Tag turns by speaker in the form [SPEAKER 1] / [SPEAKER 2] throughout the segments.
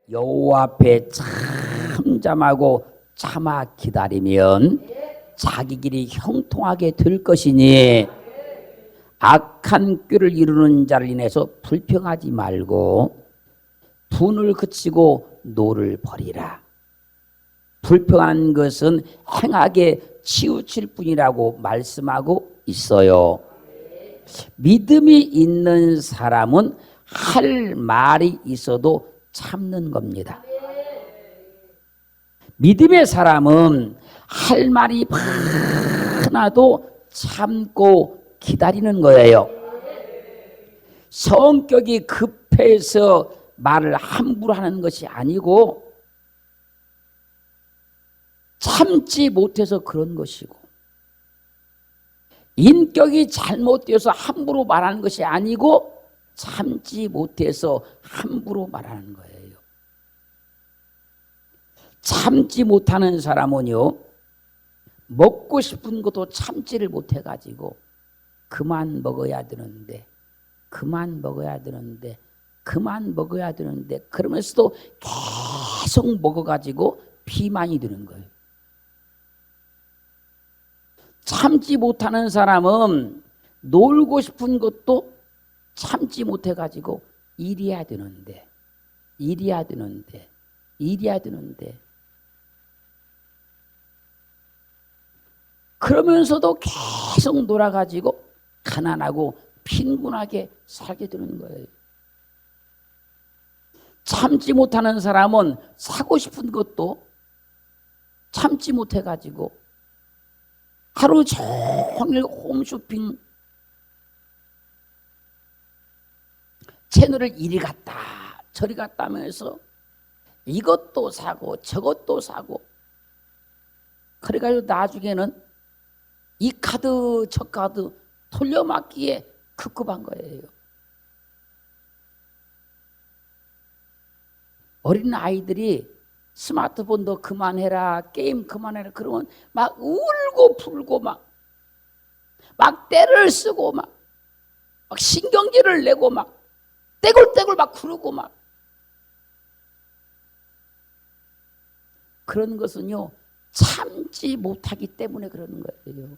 [SPEAKER 1] 여호와 앞에 잠잠하고 참아 기다리면 자기 길이 형통하게 될 것이니 악한 꾀를 이루는 자를 인해서 불평하지 말고 분을 그치고 노를 버리라. 불평하는 것은 행하게 치우칠 뿐이라고 말씀하고 있어요. 믿음이 있는 사람은 할 말이 있어도 참는 겁니다. 믿음의 사람은 할 말이 많아도 참고 기다리는 거예요. 성격이 급해서 말을 함부로 하는 것이 아니고 참지 못해서 그런 것이고, 인격이 잘못되어서 함부로 말하는 것이 아니고 참지 못해서 함부로 말하는 거예요. 참지 못하는 사람은요, 먹고 싶은 것도 참지를 못해가지고 그만 먹어야 되는데 그러면서도 계속 먹어가지고 비만이 드는 거예요. 참지 못하는 사람은 놀고 싶은 것도 참지 못해가지고 일해야 되는데 그러면서도 계속 놀아가지고 가난하고 빈곤하게 살게 되는 거예요. 참지 못하는 사람은 사고 싶은 것도 참지 못해가지고 하루 종일 홈쇼핑 채널을 이리 갔다 저리 갔다 하면서 이것도 사고 저것도 사고, 그래가지고 나중에는 이 카드 저 카드 돌려막기에 급급한 거예요. 어린 아이들이 스마트폰도 그만해라, 게임 그만해라 그러면 막 울고 불고 막 떼를 쓰고 막 신경질을 내고 막 떼굴떼굴 막 구르고 막, 그런 것은요 참지 못하기 때문에 그러는 거예요.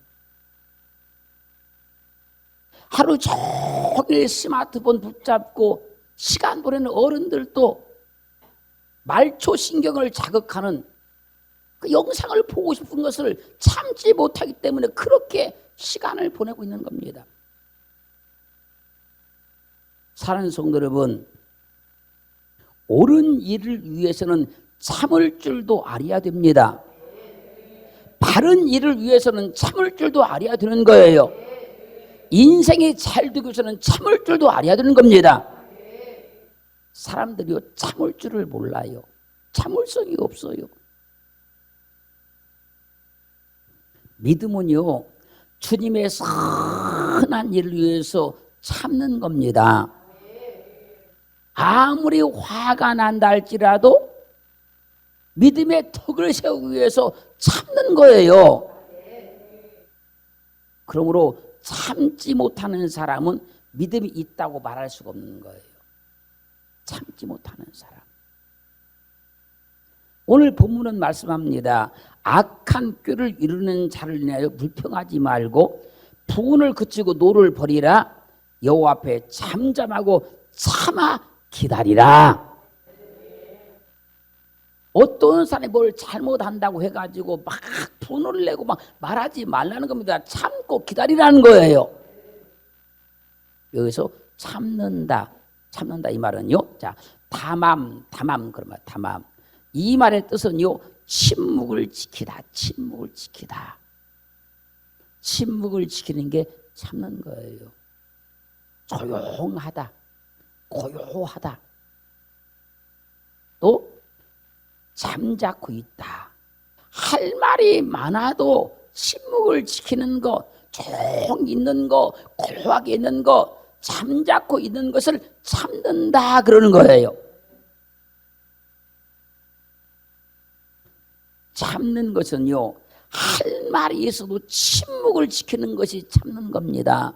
[SPEAKER 1] 하루 종일 스마트폰 붙잡고 시간 보내는 어른들도 말초 신경을 자극하는 그 영상을 보고 싶은 것을 참지 못하기 때문에 그렇게 시간을 보내고 있는 겁니다. 사랑하는 성도 여러분, 옳은 일을 위해서는 참을 줄도 알아야 됩니다. 바른 일을 위해서는 참을 줄도 알아야 되는 거예요. 인생이 잘 되기 위해서는 참을 줄도 알아야 되는 겁니다. 사람들이요 참을 줄을 몰라요. 참을성이 없어요. 믿음은요 주님의 선한 일을 위해서 참는 겁니다. 아무리 화가 난다 할지라도 믿음의 덕을 세우기 위해서 참는 거예요. 그러므로 참지 못하는 사람은 믿음이 있다고 말할 수가 없는 거예요. 참지 못하는 사람. 오늘 본문은 말씀합니다. 악한 꾀를 이루는 자를 인하여 불평하지 말고 분을 그치고 노를 버리라. 여호와 앞에 잠잠하고 참아 기다리라. 어떤 사람이 뭘 잘못한다고 해가지고 막 분을 내고 막 말하지 말라는 겁니다. 참고 기다리라는 거예요. 여기서 참는다 이 말은요, 자 담암 그러면 담암, 이 말의 뜻은요 침묵을 지키다. 침묵을 지키는 게 참는 거예요. 조용하다, 고요하다, 또 잠자코 있다. 할 말이 많아도 침묵을 지키는 거, 조용 있는 거, 고요하게 있는 거, 잠자코 있는 것을 참는다 그러는 거예요. 참는 것은요 할 말이 있어도 침묵을 지키는 것이 참는 겁니다.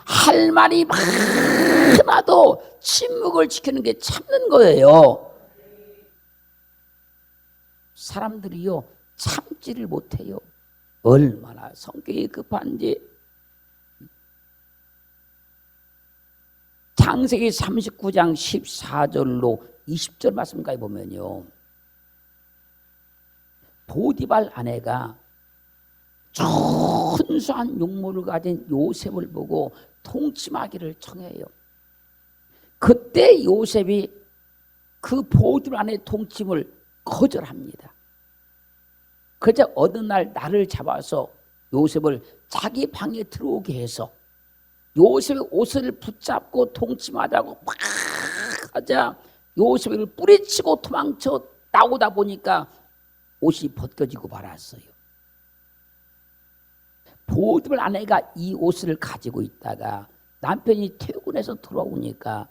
[SPEAKER 1] 할 말이 많아도 침묵을 지키는 게 참는 거예요. 사람들이요 참지를 못해요. 얼마나 성격이 급한지. 창세기 39장 14절로 20절 말씀까지 보면요, 보디발 아내가 준수한 용모를 가진 요셉을 보고 통침하기를 청해요. 그때 요셉이 그 보디발 아내의 통침을 거절합니다. 그러자 어느 날 나를 잡아서 요셉을 자기 방에 들어오게 해서 요셉의 옷을 붙잡고 통침하자고 막 하자 요셉을 뿌리치고 도망쳐 나오다 보니까 옷이 벗겨지고 말았어요. 보디발 아내가 이 옷을 가지고 있다가 남편이 퇴근해서 돌아오니까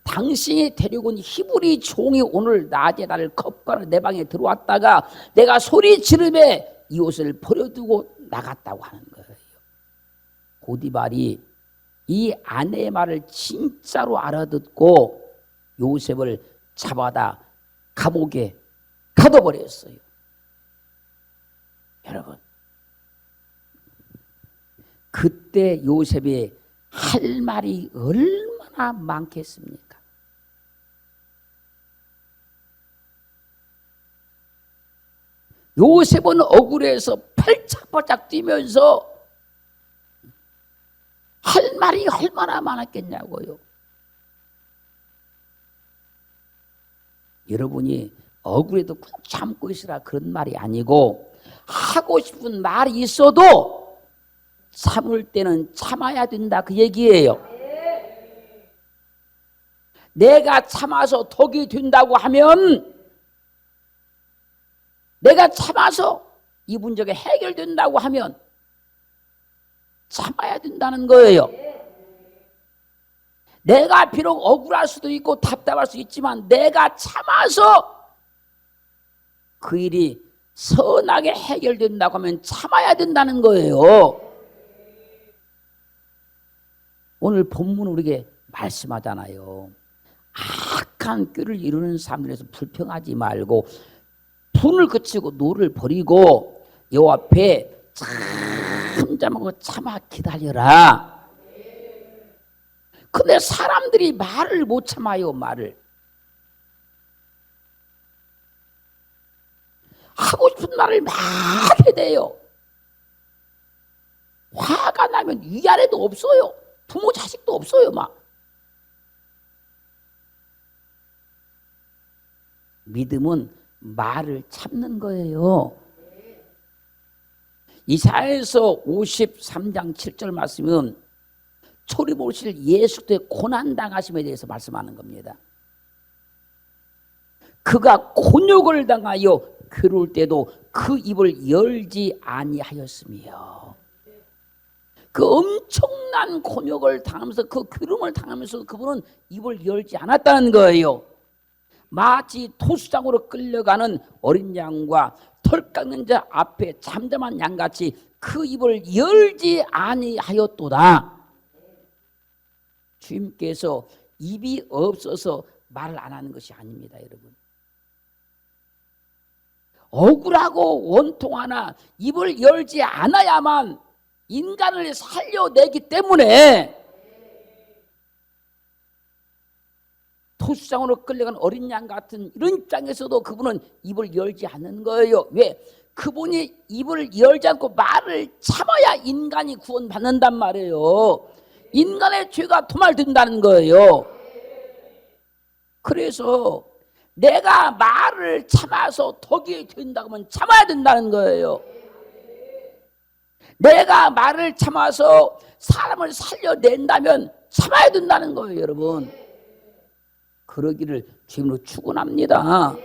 [SPEAKER 1] 당신이 데려온 히브리 종이 오늘 낮에 나를 겁가로 내 방에 들어왔다가 내가 소리 지르매 이 옷을 버려두고 나갔다고 하는 거예요. 보디발이 이 아내의 말을 진짜로 알아듣고 요셉을 잡아다 감옥에 가둬버렸어요. 여러분, 그때 요셉이 할 말이 얼마나 많겠습니까? 요셉은 억울해서 팔짝팔짝 뛰면서 할 말이 얼마나 많았겠냐고요. 여러분이 억울해도 꾹 참고 있으라 그런 말이 아니고 하고 싶은 말이 있어도 참을 때는 참아야 된다 그 얘기예요. 내가 참아서 덕이 된다고 하면 내가 참아서 이 문제가 해결된다고 하면 참아야 된다는 거예요. 내가 비록 억울할 수도 있고 답답할 수 있지만 내가 참아서 그 일이 선하게 해결된다고 하면 참아야 된다는 거예요. 오늘 본문 우리에게 말씀하잖아요. 악한 꾀를 이루는 사람들에서 불평하지 말고 분을 그치고 노를 버리고 여호와 앞에 잠잠하고 참아 기다려라. 근데 사람들이 말을 못 참아요. 말을 하고 싶은 말을 막 하게 돼요. 화가 나면 위아래도 없어요. 부모 자식도 없어요. 막 믿음은 말을 참는 거예요. 이사야서 53장 7절 말씀은 초림 오실 예수 때 고난당하심에 대해서 말씀하는 겁니다. 그가 곤욕을 당하여 괴로울 때도 그 입을 열지 아니하였으며, 그 엄청난 곤욕을 당하면서 그 괴로움을 당하면서 그분은 입을 열지 않았다는 거예요. 마치 토수장으로 끌려가는 어린 양과 털 깎는 자 앞에 잠잠한 양같이 그 입을 열지 아니하였도다. 주님께서 입이 없어서 말을 안 하는 것이 아닙니다. 여러분, 억울하고 원통하나 입을 열지 않아야만 인간을 살려내기 때문에 토수장으로 끌려간 어린 양 같은 이런 입장에서도 그분은 입을 열지 않는 거예요. 왜? 그분이 입을 열지 않고 말을 참아야 인간이 구원받는단 말이에요. 인간의 죄가 도말된다는 거예요. 그래서 내가 말을 참아서 덕이 된다고 하면 참아야 된다는 거예요. 내가 말을 참아서 사람을 살려낸다면 참아야 된다는 거예요. 여러분, 그러기를 주님으로 축원합니다.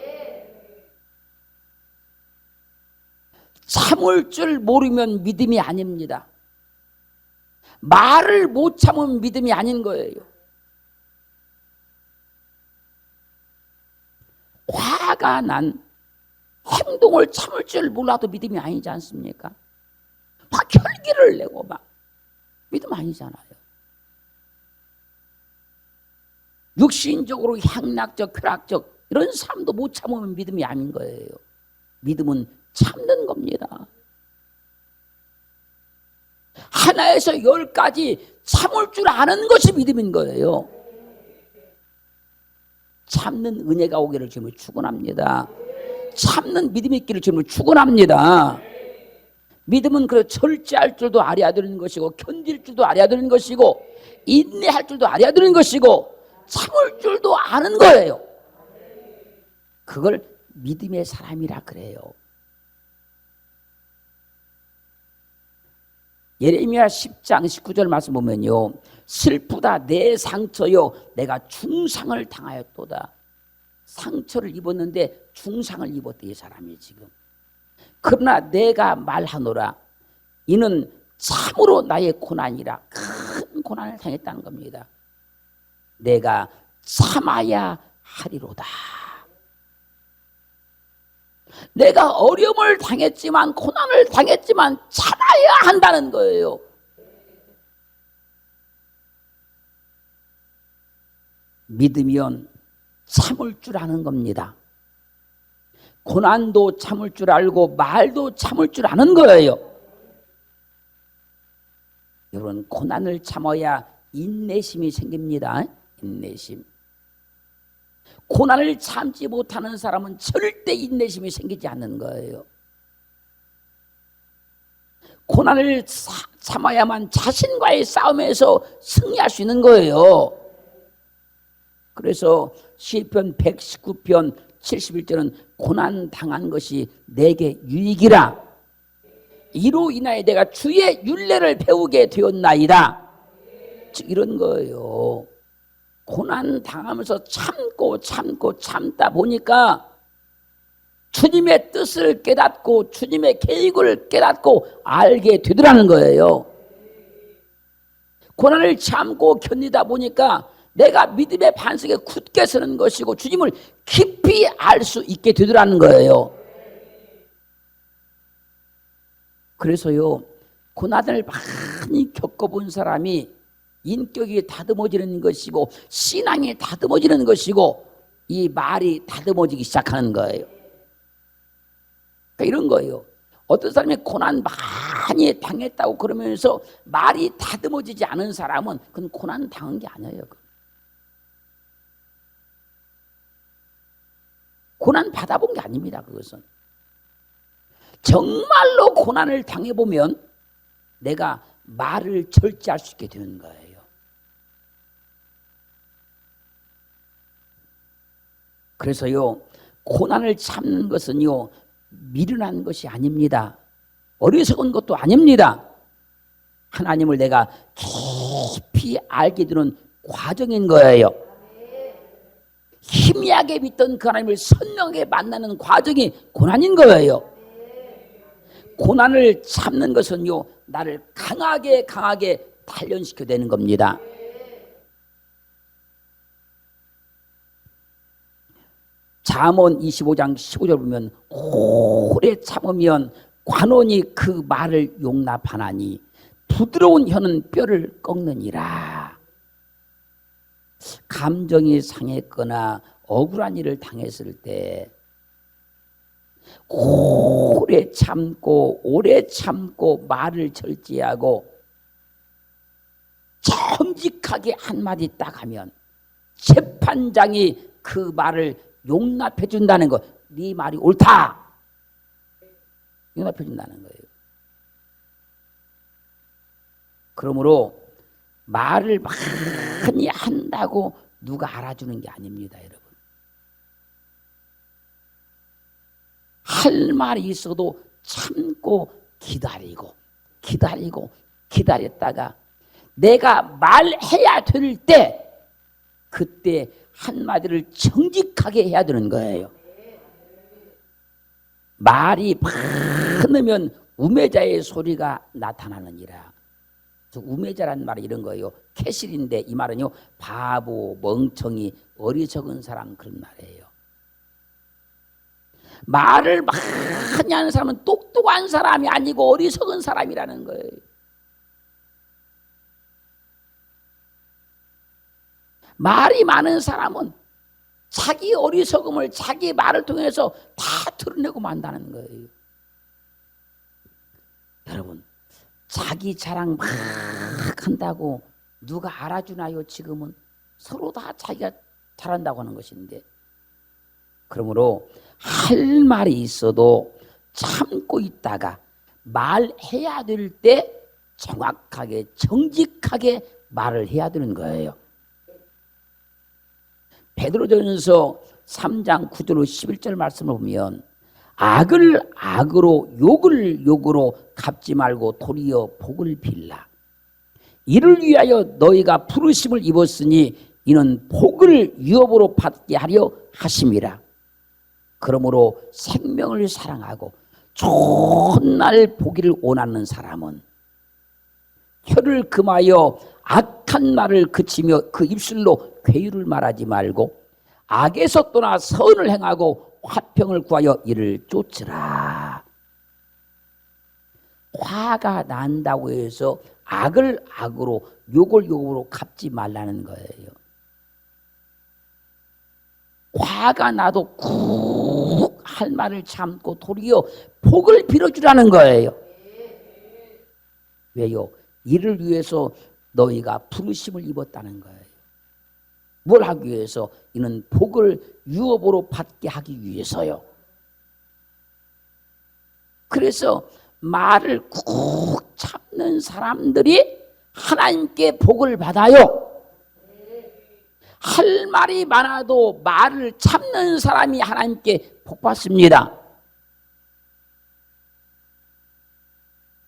[SPEAKER 1] 참을 줄 모르면 믿음이 아닙니다. 말을 못 참으면 믿음이 아닌 거예요. 화가 난 행동을 참을 줄 몰라도 믿음이 아니지 않습니까? 막 혈기를 내고 막 믿음 아니잖아요. 육신적으로 향락적, 쾌락적 이런 삶도 못 참으면 믿음이 아닌 거예요. 믿음은 참는 겁니다. 하나에서 10까지 참을 줄 아는 것이 믿음인 거예요. 참는 은혜가 오기를 주님을 축원합니다. 참는 믿음이 있기를 주님을 축원합니다. 믿음은 그 절제할 줄도 알아야 되는 것이고, 견딜 줄도 알아야 되는 것이고, 인내할 줄도 알아야 되는 것이고, 참을 줄도 아는 거예요. 그걸 믿음의 사람이라 그래요. 예레미야 10장 19절 말씀 보면요, 슬프다 내 상처요 내가 중상을 당하였도다. 상처를 입었는데 중상을 입었대 이 사람이 지금. 그러나 내가 말하노라 이는 참으로 나의 고난이라. 큰 고난을 당했다는 겁니다. 내가 참아야 하리로다. 내가 어려움을 당했지만, 고난을 당했지만 참아야 한다는 거예요. 믿으면 참을 줄 아는 겁니다. 고난도 참을 줄 알고 말도 참을 줄 아는 거예요. 여러분, 고난을 참아야 인내심이 생깁니다. 인내심. 고난을 참지 못하는 사람은 절대 인내심이 생기지 않는 거예요. 고난을 참아야만 자신과의 싸움에서 승리할 수 있는 거예요. 그래서 시편 119편 71절은 고난 당한 것이 내게 유익이라. 이로 인하여 내가 주의 율례를 배우게 되었나이다. 즉 이런 거예요. 고난 당하면서 참다 보니까 주님의 뜻을 깨닫고 주님의 계획을 깨닫고 알게 되더라는 거예요. 고난을 참고 견디다 보니까 내가 믿음의 반석에 굳게 서는 것이고 주님을 깊이 알 수 있게 되더라는 거예요. 그래서요, 고난을 많이 겪어본 사람이 인격이 다듬어지는 것이고 신앙이 다듬어지는 것이고 이 말이 다듬어지기 시작하는 거예요. 그러니까 이런 거예요. 어떤 사람이 고난 많이 당했다고 그러면서 말이 다듬어지지 않은 사람은 그건 고난 당한 게 아니에요. 고난 받아본 게 아닙니다. 그것은 정말로 고난을 당해보면 내가 말을 절제할 수 있게 되는 거예요. 그래서요, 고난을 참는 것은요, 미련한 것이 아닙니다. 어리석은 것도 아닙니다. 하나님을 내가 깊이 알게 되는 과정인 거예요. 희미하게 믿던 그 하나님을 선명하게 만나는 과정이 고난인 거예요. 고난을 참는 것은요, 나를 강하게 단련시켜 되는 겁니다. 잠언 25장 15절 보면 오래 참으면 관원이 그 말을 용납하나니 부드러운 혀는 뼈를 꺾느니라. 감정이 상했거나 억울한 일을 당했을 때 오래 참고 말을 절제하고 정직하게 한마디 딱 하면 재판장이 그 말을 용납해 준다는 거. 네 말이 옳다. 용납해 준다는 거예요. 그러므로 말을 많이 한다고 누가 알아주는 게 아닙니다, 여러분. 할 말이 있어도 참고 기다렸다가 내가 말해야 될 때 그때 한마디를 정직하게 해야 되는 거예요. 말이 많으면 우매자의 소리가 나타나느니라. 우매자란 말이 이런 거예요. 캐실인데 이 말은요, 바보, 멍청이, 어리석은 사람 그런 말이에요. 말을 많이 하는 사람은 똑똑한 사람이 아니고 어리석은 사람이라는 거예요. 말이 많은 사람은 자기 어리석음을 자기 말을 통해서 다 드러내고 만다는 거예요. 여러분, 자기 자랑 막 한다고 누가 알아주나요? 지금은 서로 다 자기가 잘한다고 하는 것인데, 그러므로 할 말이 있어도 참고 있다가 말해야 될 때 정확하게 정직하게 말을 해야 되는 거예요. 베드로전서 3장 9절로 11절 말씀을 보면 악을 악으로 욕을 욕으로 갚지 말고 도리어 복을 빌라. 이를 위하여 너희가 부르심을 입었으니 이는 복을 유업으로 받게 하려 하심이라. 그러므로 생명을 사랑하고 좋은 날 보기를 원하는 사람은 혀를 금하여 악한 말을 그치며 그 입술로 괴유를 말하지 말고 악에서 떠나 선을 행하고 화평을 구하여 이를 쫓으라. 화가 난다고 해서 악을 악으로 욕을 욕으로 갚지 말라는 거예요. 화가 나도 꾹 할 말을 참고 도리어 복을 빌어주라는 거예요. 왜요? 이를 위해서 너희가 부르심을 입었다는 거예요. 뭘 하기 위해서? 이는 복을 유업으로 받게 하기 위해서요. 그래서 말을 꾹 참는 사람들이 하나님께 복을 받아요. 할 말이 많아도 말을 참는 사람이 하나님께 복 받습니다.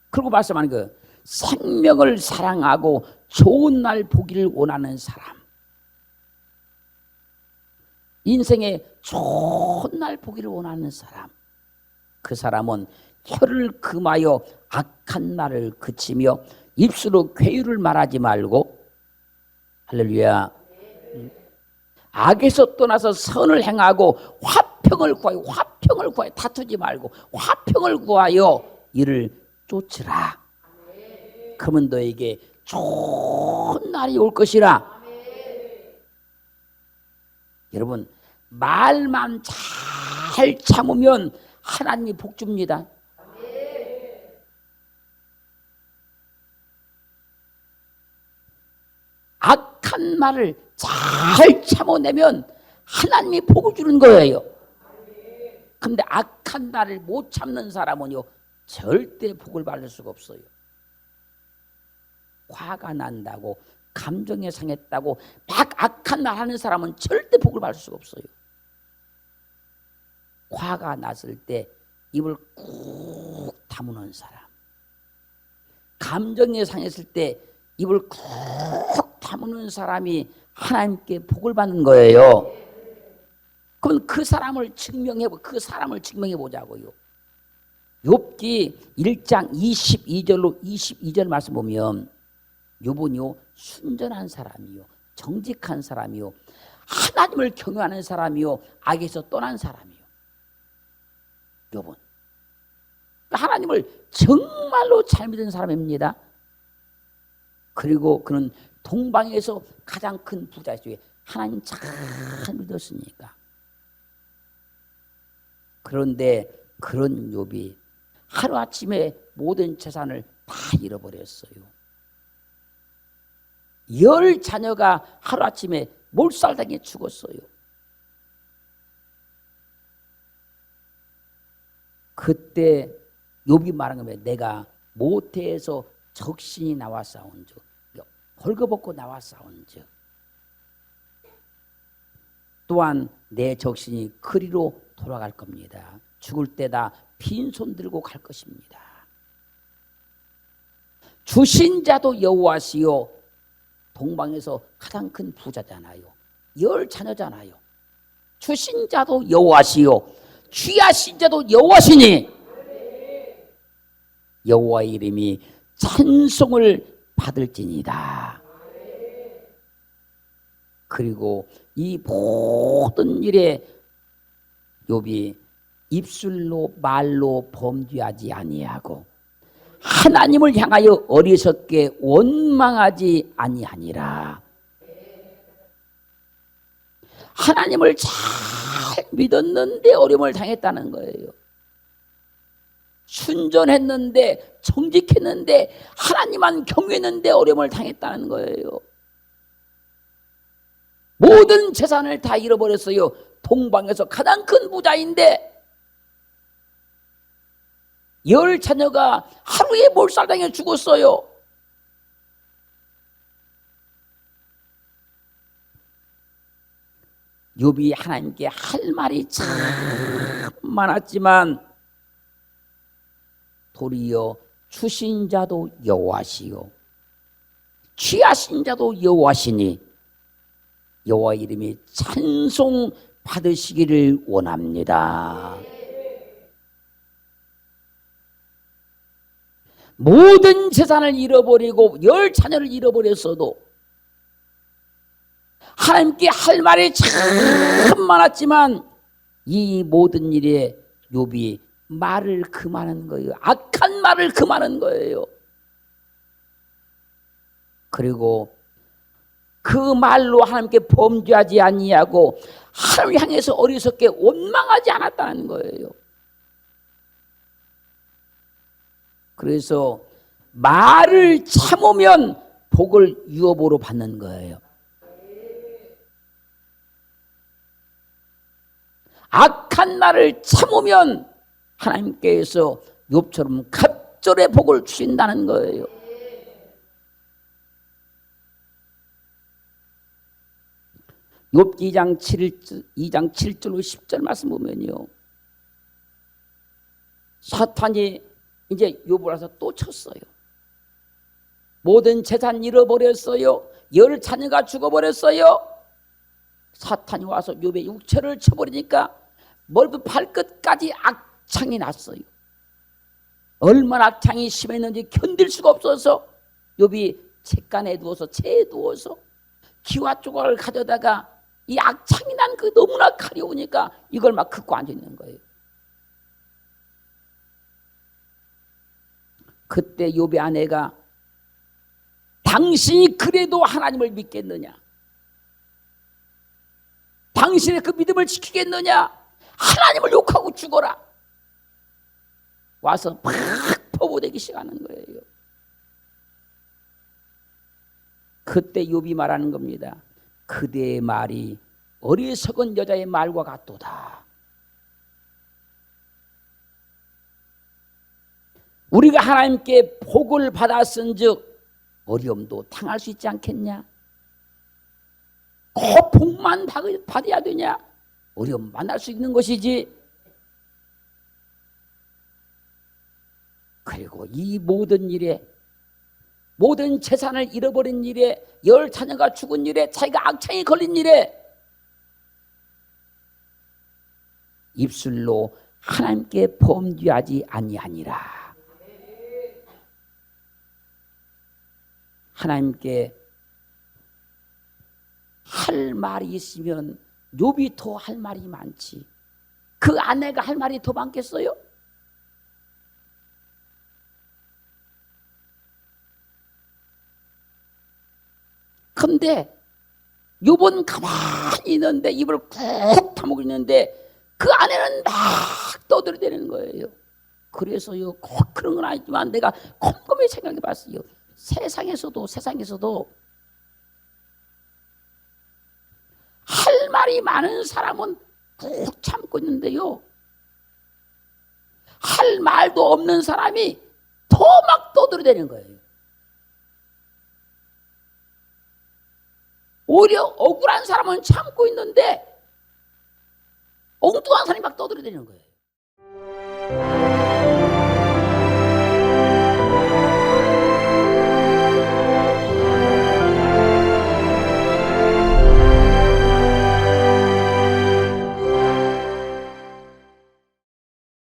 [SPEAKER 1] 그리고 말씀하는 거, 생명을 사랑하고 좋은 날 보기를 원하는 사람, 인생에 좋은 날 보기를 원하는 사람, 그 사람은 혀를 금하여 악한 말을 그치며 입술로 괴유를 말하지 말고, 할렐루야, 악에서 떠나서 선을 행하고 화평을 구하여 다투지 말고 화평을 구하여 이를 쫓으라. 그러면 너에게 좋은 날이 올 것이라. 여러분, 말만 잘 참으면 하나님이 복 줍니다. 악한 말을 잘 참아내면 하나님이 복을 주는 거예요. 그런데 악한 말을 못 참는 사람은요, 절대 복을 받을 수가 없어요. 화가 난다고, 감정에 상했다고 막 악한 말 하는 사람은 절대 복을 받을 수가 없어요. 화가 났을 때 입을 꾹 다무는 사람, 감정에 상했을 때 입을 꾹 다무는 사람이 하나님께 복을 받는 거예요. 그럼 그 사람을 증명해 보자고요. 욥기 1장 22절로 22절 말씀 보면 욥은요, 순전한 사람이요, 정직한 사람이요, 하나님을 경외하는 사람이요, 악에서 떠난 사람이요. 욥은 하나님을 정말로 잘 믿은 사람입니다. 그리고 그는 동방에서 가장 큰 부자였어요. 하나님 잘 믿었으니까. 그런데 그런 욥이 하루아침에 모든 재산을 다 잃어버렸어요. 10 자녀가 하루아침에 몰살당해 죽었어요. 그때 욥이 말한 거예요. 내가 모태에서 적신이 나와 싸운즉, 벌거벗고 나와 싸운즉, 또한 내 적신이 그리로 돌아갈 겁니다. 죽을 때다 빈손 들고 갈 것입니다. 주신 자도 여호와시요, 동방에서 가장 큰 부자잖아요. 10 자녀잖아요. 주신 자도 여호와시요, 취하신 자도 여호와시니 여호와의 이름이 찬송을 받을지니이다. 그리고 이 모든 일에 욥이 입술로 말로 범죄하지 아니하고 하나님을 향하여 어리석게 원망하지 아니하니라. 하나님을 잘 잘 믿었는데 어려움을 당했다는 거예요. 순전했는데 정직했는데 하나님만 경외했는데 어려움을 당했다는 거예요. 모든 재산을 다 잃어버렸어요. 동방에서 가장 큰 부자인데 10 자녀가 하루에 몰살당해 죽었어요. 욥이 하나님께 할 말이 참 많았지만 도리어 주신 자도 여호와시요 취하신 자도 여호와시니 여호와 이름이 찬송 받으시기를 원합니다. 모든 재산을 잃어버리고 10 자녀를 잃어버렸어도 하나님께 할 말이 참 많았지만 이 모든 일에 욥이 말을 금하는 거예요. 악한 말을 금하는 거예요. 그리고 그 말로 하나님께 범죄하지 아니하고 하나님을 향해서 어리석게 원망하지 않았다는 거예요. 그래서 말을 참으면 복을 유업으로 받는 거예요. 악한 말을 참으면 하나님께서 욥처럼 갑절의 복을 주신다는 거예요. 욥기 2장 7절로 10절 말씀 보면요, 사탄이 이제 욥을 와서 또 쳤어요. 모든 재산 잃어버렸어요. 10 자녀가 죽어버렸어요. 사탄이 와서 욥의 육체를 쳐버리니까 머리부터 발끝까지 악창이 났어요. 얼마나 악창이 심했는지 견딜 수가 없어서 욥이 채간에 누워서 채에 누워서 기와 조각을 가져다가 이 악창이 난 그 너무나 가려우니까 이걸 막 긋고 앉아 있는 거예요. 그때 욥의 아내가 당신이 그래도 하나님을 믿겠느냐? 당신의 그 믿음을 지키겠느냐? 하나님을 욕하고 죽어라. 와서 막 퍼부대기 시작하는 거예요. 그때 욥이 말하는 겁니다. 그대의 말이 어리석은 여자의 말과 같도다. 우리가 하나님께 복을 받았은즉 어려움도 당할 수 있지 않겠냐? 꼭 복만 받아야 되냐? 어려움 만날 수 있는 것이지. 그리고 이 모든 일에, 모든 재산을 잃어버린 일에, 10 자녀가 죽은 일에, 자기가 악창이 걸린 일에 입술로 하나님께 범죄하지 아니하니라. 하나님께 할 말이 있으면 욥이 더 할 말이 많지. 그 아내가 할 말이 더 많겠어요? 근데 욥은 가만히 있는데 입을 꾹 다물고 있는데 그 아내는 막 떠들어대는 거예요. 그래서요, 꼭 그런 건 아니지만 내가 곰곰이 생각해 봤어요. 세상에서도 할 말이 많은 사람은 꾹 참고 있는데요, 할 말도 없는 사람이 더 막 떠들어대는 거예요. 오히려 억울한 사람은 참고 있는데 엉뚱한 사람이 막 떠들어대는 거예요.